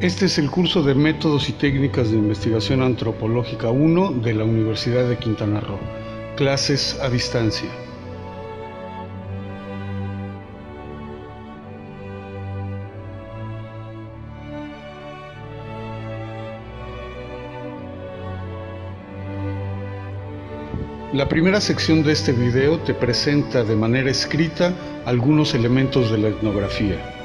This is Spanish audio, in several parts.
Este es el curso de Métodos y Técnicas de Investigación Antropológica 1 de la Universidad de Quintana Roo. Clases a distancia. La primera sección de este video te presenta de manera escrita algunos elementos de la etnografía.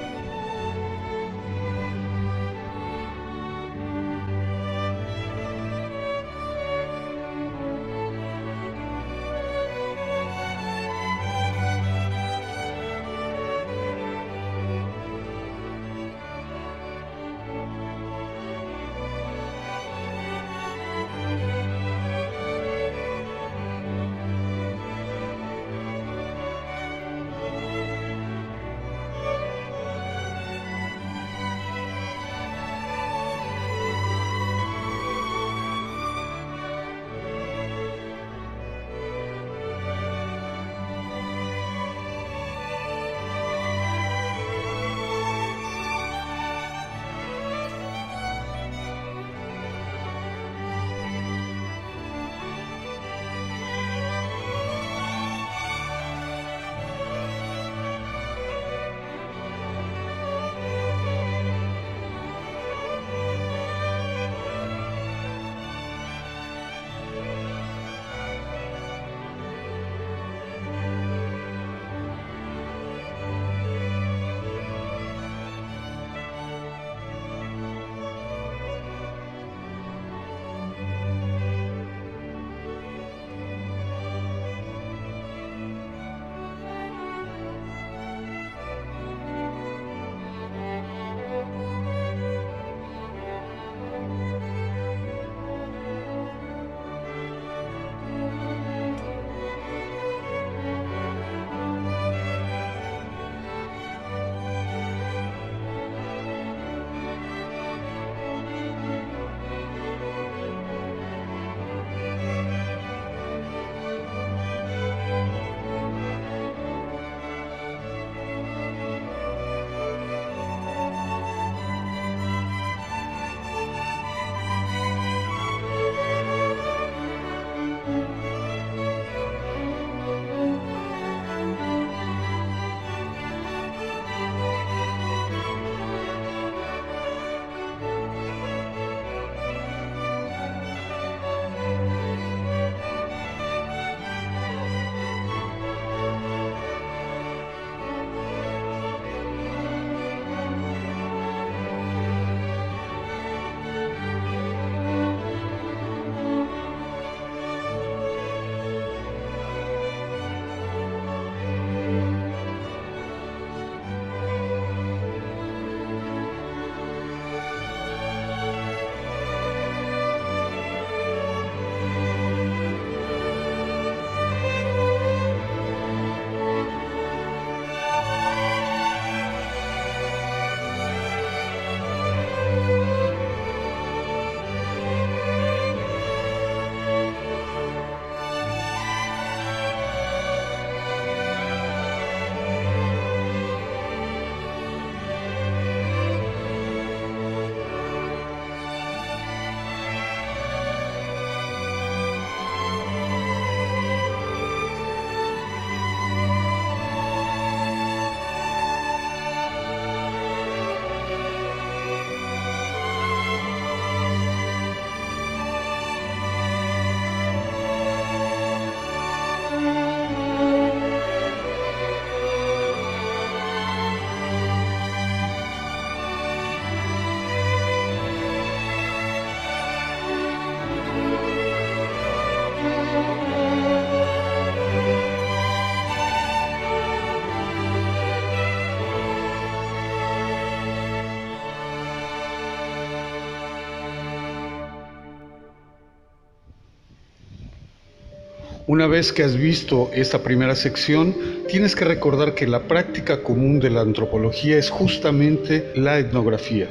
Una vez que has visto esta primera sección, tienes que recordar que la práctica común de la antropología es justamente la etnografía.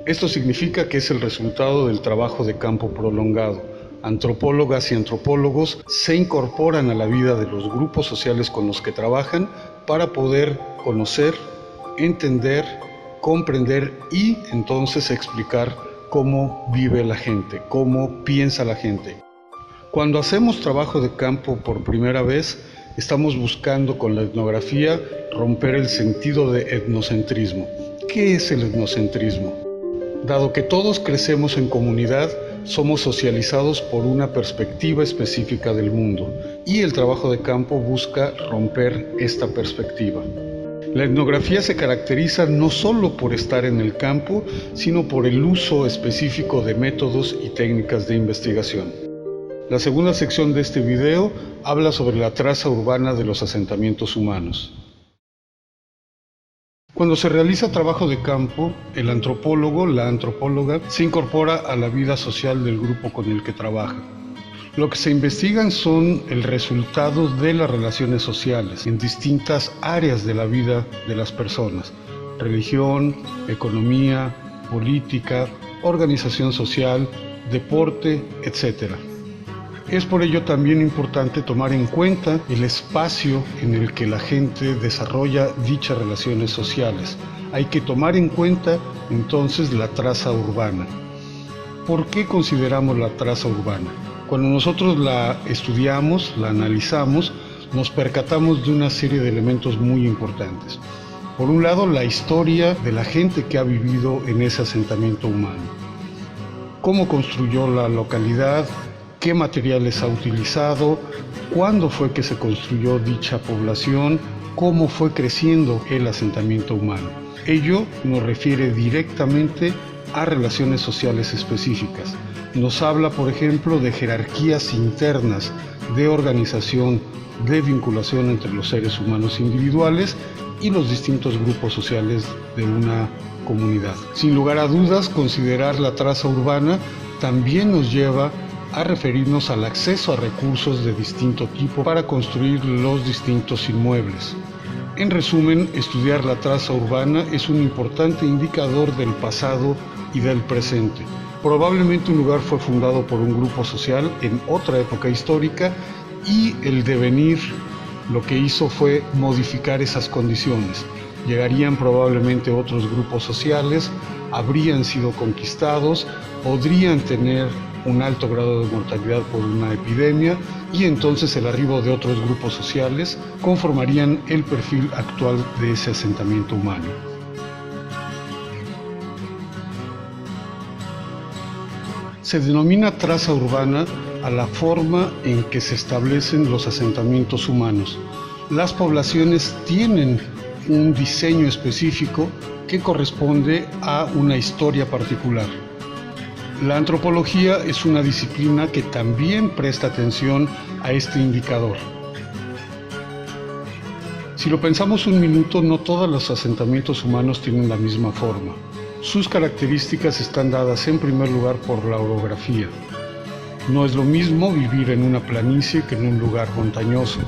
Esto significa que es el resultado del trabajo de campo prolongado. Antropólogas y antropólogos se incorporan a la vida de los grupos sociales con los que trabajan para poder conocer, entender comprender y entonces explicar cómo vive la gente, cómo piensa la gente. Cuando hacemos trabajo de campo por primera vez, estamos buscando con la etnografía romper el sentido de etnocentrismo. ¿Qué es el etnocentrismo? Dado que todos crecemos en comunidad, somos socializados por una perspectiva específica del mundo, y el trabajo de campo busca romper esta perspectiva. La etnografía se caracteriza no solo por estar en el campo, sino por el uso específico de métodos y técnicas de investigación. La segunda sección de este video habla sobre la traza urbana de los asentamientos humanos. Cuando se realiza trabajo de campo, el antropólogo, la antropóloga, se incorpora a la vida social del grupo con el que trabaja. Lo que se investigan son el resultado de las relaciones sociales en distintas áreas de la vida de las personas: religión, economía, política, organización social, deporte, etc. Es por ello también importante tomar en cuenta el espacio en el que la gente desarrolla dichas relaciones sociales. Hay que tomar en cuenta entonces la traza urbana. ¿Por qué consideramos la traza urbana? Cuando nosotros la estudiamos, la analizamos, nos percatamos de una serie de elementos muy importantes. Por un lado, la historia de la gente que ha vivido en ese asentamiento humano. Cómo construyó la localidad, qué materiales ha utilizado, cuándo fue que se construyó dicha población, cómo fue creciendo el asentamiento humano. Ello nos refiere directamente a relaciones sociales específicas. Nos habla, por ejemplo, de jerarquías internas, de organización, de vinculación entre los seres humanos individuales y los distintos grupos sociales de una comunidad. Sin lugar a dudas, considerar la traza urbana también nos lleva a referirnos al acceso a recursos de distinto tipo para construir los distintos inmuebles. En resumen, estudiar la traza urbana es un importante indicador del pasado y del presente. Probablemente un lugar fue fundado por un grupo social en otra época histórica y el devenir lo que hizo fue modificar esas condiciones. Llegarían probablemente otros grupos sociales, habrían sido conquistados, podrían tener un alto grado de mortalidad por una epidemia y entonces el arribo de otros grupos sociales conformarían el perfil actual de ese asentamiento humano. Se denomina traza urbana a la forma en que se establecen los asentamientos humanos. Las poblaciones tienen un diseño específico que corresponde a una historia particular. La antropología es una disciplina que también presta atención a este indicador. Si lo pensamos un minuto, no todos los asentamientos humanos tienen la misma forma. Sus características están dadas en primer lugar por la orografía. No es lo mismo vivir en una planicie que en un lugar montañoso.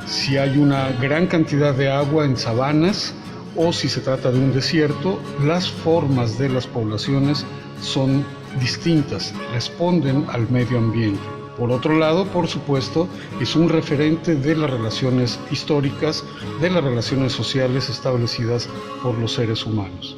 Si hay una gran cantidad de agua en sabanas o si se trata de un desierto, las formas de las poblaciones son distintas, responden al medio ambiente. Por otro lado, por supuesto, es un referente de las relaciones históricas, de las relaciones sociales establecidas por los seres humanos.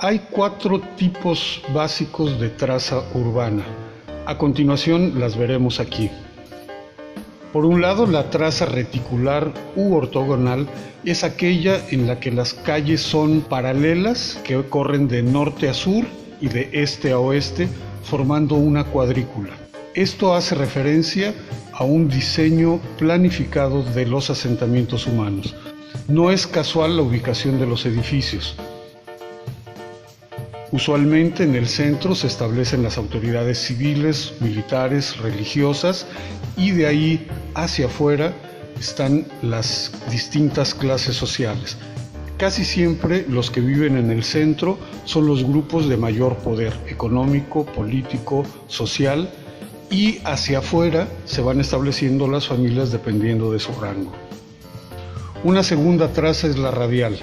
Hay 4 tipos básicos de traza urbana. A continuación las veremos aquí. Por un lado, la traza reticular u ortogonal es aquella en la que las calles son paralelas, que corren de norte a sur y de este a oeste, formando una cuadrícula. Esto hace referencia a un diseño planificado de los asentamientos humanos. No es casual la ubicación de los edificios. Usualmente en el centro se establecen las autoridades civiles, militares, religiosas y de ahí hacia afuera están las distintas clases sociales. Casi siempre los que viven en el centro son los grupos de mayor poder económico, político, social y hacia afuera se van estableciendo las familias dependiendo de su rango. Una segunda traza es la radial.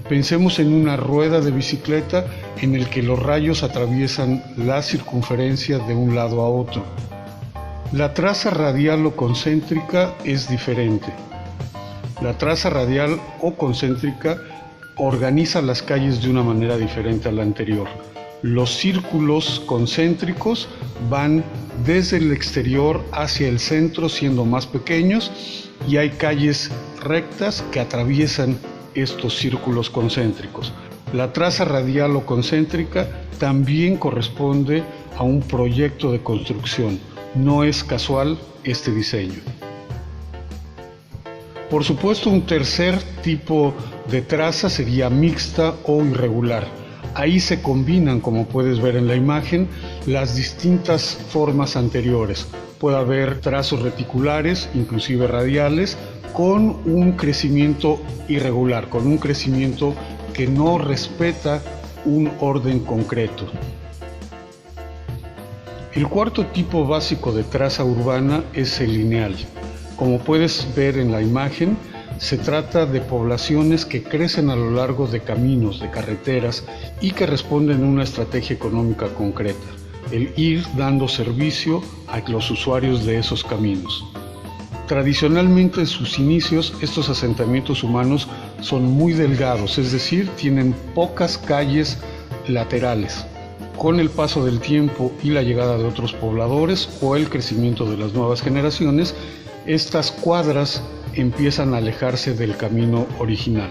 Pensemos en una rueda de bicicleta en el que los rayos atraviesan la circunferencia de un lado a otro. La traza radial o concéntrica es diferente. La traza radial o concéntrica organiza las calles de una manera diferente a la anterior. Los círculos concéntricos van desde el exterior hacia el centro siendo más pequeños y hay calles rectas que atraviesan estos círculos concéntricos. La traza radial o concéntrica también corresponde a un proyecto de construcción. No es casual este diseño. Por supuesto, un tercer tipo de traza sería mixta o irregular. Ahí se combinan, como puedes ver en la imagen, las distintas formas anteriores. Puede haber trazos reticulares, inclusive radiales, con un crecimiento irregular, con un crecimiento que no respeta un orden concreto. El cuarto tipo básico de traza urbana es el lineal. Como puedes ver en la imagen, se trata de poblaciones que crecen a lo largo de caminos, de carreteras y que responden a una estrategia económica concreta, el ir dando servicio a los usuarios de esos caminos. Tradicionalmente en sus inicios estos asentamientos humanos son muy delgados, es decir, tienen pocas calles laterales. Con el paso del tiempo y la llegada de otros pobladores o el crecimiento de las nuevas generaciones, estas cuadras empiezan a alejarse del camino original.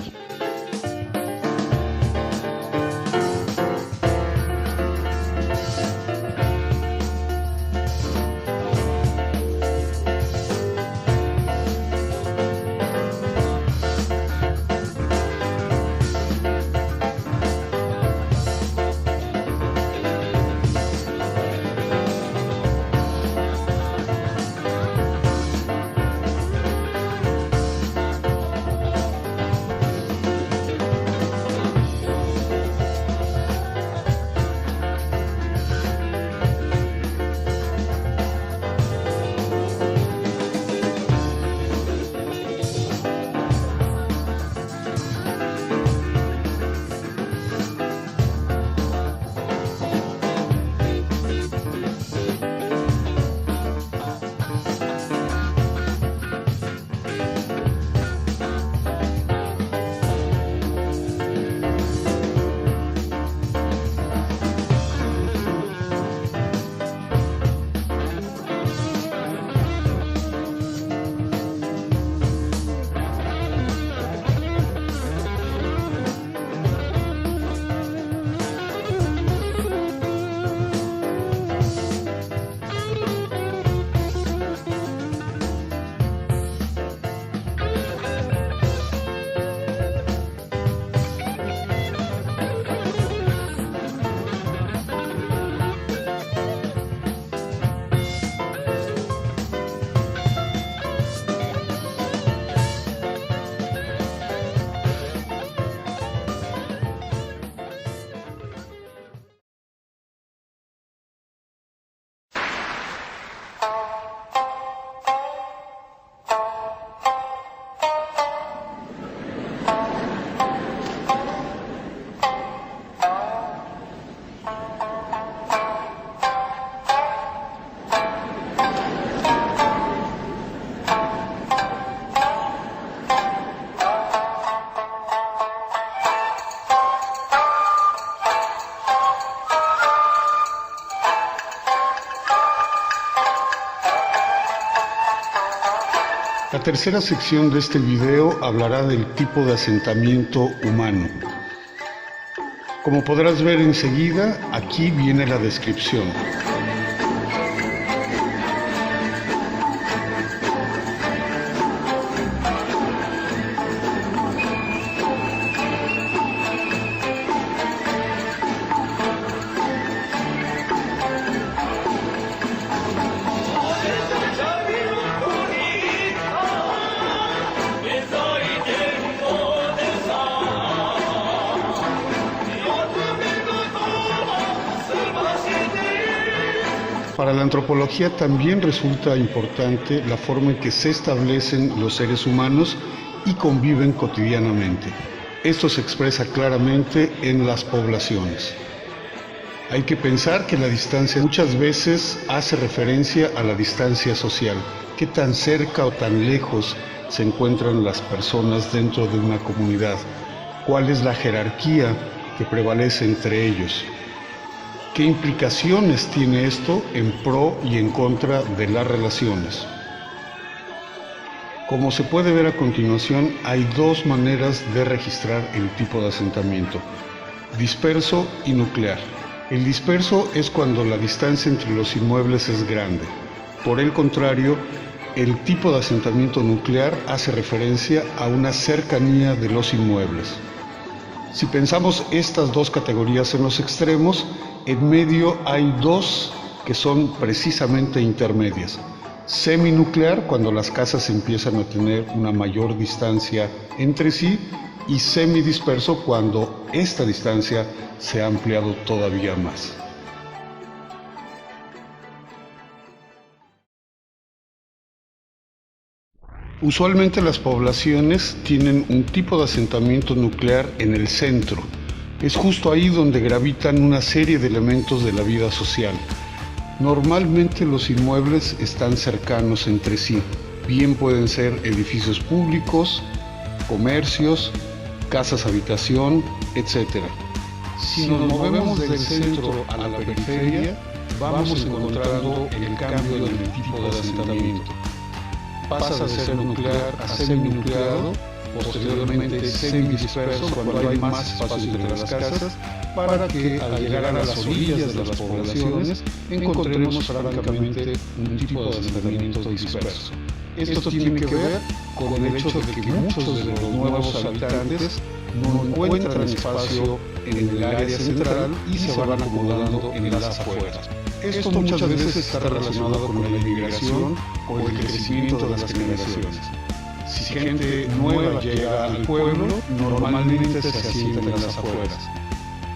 La tercera sección de este video hablará del tipo de asentamiento humano. Como podrás ver enseguida, aquí viene la descripción. Para la antropología también resulta importante la forma en que se establecen los seres humanos y conviven cotidianamente. Esto se expresa claramente en las poblaciones. Hay que pensar que la distancia muchas veces hace referencia a la distancia social. ¿Qué tan cerca o tan lejos se encuentran las personas dentro de una comunidad? ¿Cuál es la jerarquía que prevalece entre ellos? ¿Qué implicaciones tiene esto en pro y en contra de las relaciones? Como se puede ver a continuación, hay dos maneras de registrar el tipo de asentamiento: disperso y nuclear. El disperso es cuando la distancia entre los inmuebles es grande. Por el contrario, el tipo de asentamiento nuclear hace referencia a una cercanía de los inmuebles. Si pensamos estas dos categorías en los extremos, en medio hay dos que son precisamente intermedias. Seminuclear, cuando las casas empiezan a tener una mayor distancia entre sí, y semidisperso, cuando esta distancia se ha ampliado todavía más. Usualmente las poblaciones tienen un tipo de asentamiento nuclear en el centro. Es justo ahí donde gravitan una serie de elementos de la vida social. Normalmente los inmuebles están cercanos entre sí. Bien pueden ser edificios públicos, comercios, casas habitación, etc. Si nos movemos del centro a la periferia, vamos encontrando el cambio del tipo de asentamiento. Pasa de ser nuclear a seminucleado, posteriormente semidisperso cuando hay más espacio entre las casas, para que al llegar a las orillas de las poblaciones encontremos francamente un tipo de asentamiento disperso. Esto tiene que ver con el hecho de que muchos de los nuevos habitantes no encuentran espacio en el área central y se van acomodando en las afueras. Esto muchas veces está relacionado con la inmigración o el crecimiento de las generaciones. Si gente nueva llega al pueblo, normalmente se asientan en las afueras.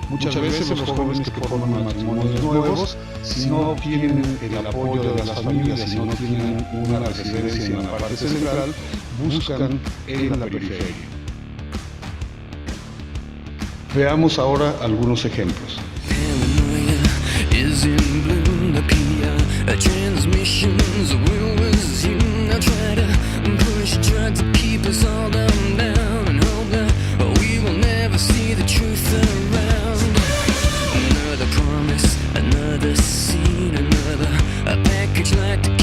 Muchas veces los jóvenes que forman matrimonios nuevos, si no tienen el apoyo de las familias, si no tienen una residencia en la parte central, buscan en la periferia. Veamos ahora algunos ejemplos. Another scene, another package like the